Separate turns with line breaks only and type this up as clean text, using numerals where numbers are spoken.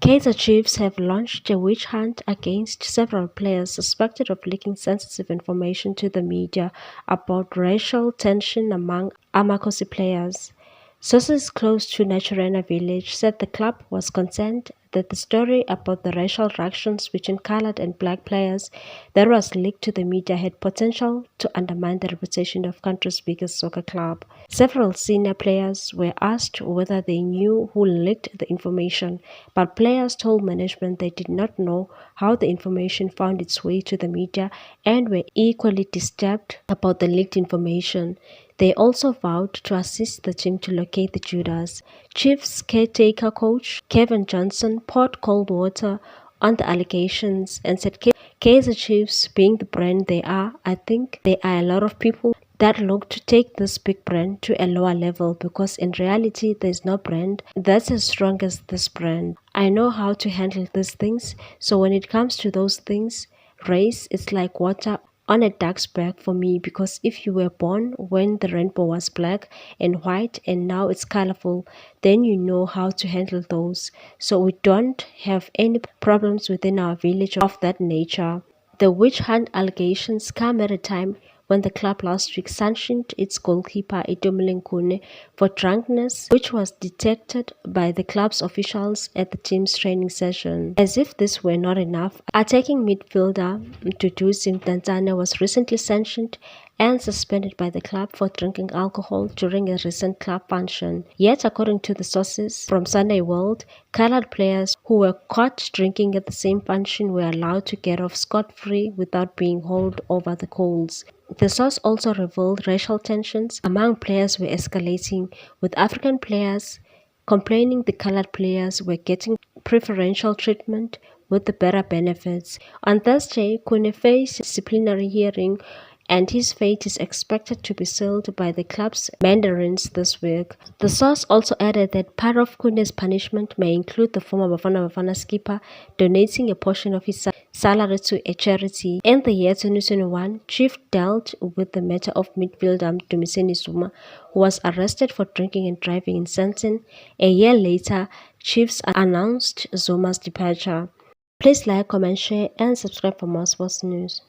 Kaizer Chiefs have launched a witch hunt against several players suspected of leaking sensitive information to the media about racial tension among Amakosi players. Sources close to Naturena village said the club was concerned that the story about the racial ructions between colored and black players that was leaked to the media had potential to undermine the reputation of country's biggest soccer club. Several senior players were asked whether they knew who leaked the information, but players told management they did not know how the information found its way to the media and were equally disturbed about the leaked information. They also vowed to assist the team to locate the Judas. Chiefs caretaker coach Kevin Johnson poured cold water on the allegations and said Kaizer Chiefs, being the brand they are, I think there are a lot of people that look to take this big brand to a lower level because in reality there's no brand that's as strong as this brand. I know how to handle these things, so when it comes to those things, race is like water on a duck's back for me, because if you were born when the rainbow was black and white and now it's colorful, then you know how to handle those. So we don't have any problems within our village of that nature. The witch hunt allegations come at a time when the club last week sanctioned its goalkeeper Itumeleng Khune for drunkenness, which was detected by the club's officials at the team's training session. As if this were not enough, attacking midfielder Mduduzi Mdantsane was recently sanctioned and suspended by the club for drinking alcohol during a recent club function. Yet, according to the sources from Sunday World, colored players who were caught drinking at the same function were allowed to get off scot-free without being hauled over the coals. The source also revealed racial tensions among players were escalating, with African players complaining the colored players were getting preferential treatment with the better benefits. On Thursday, Khune faced a disciplinary hearing and his fate is expected to be sealed by the club's mandarins this week. The source also added that part of Khune's punishment may include the former Bafana Bafana skipper donating a portion of his salary to a charity. In the year 2021, Chief dealt with the matter of midfielder Dumiseni Zuma, who was arrested for drinking and driving in Sandton. A year later, Chiefs announced Zuma's departure. Please like, comment, share, and subscribe for more sports news.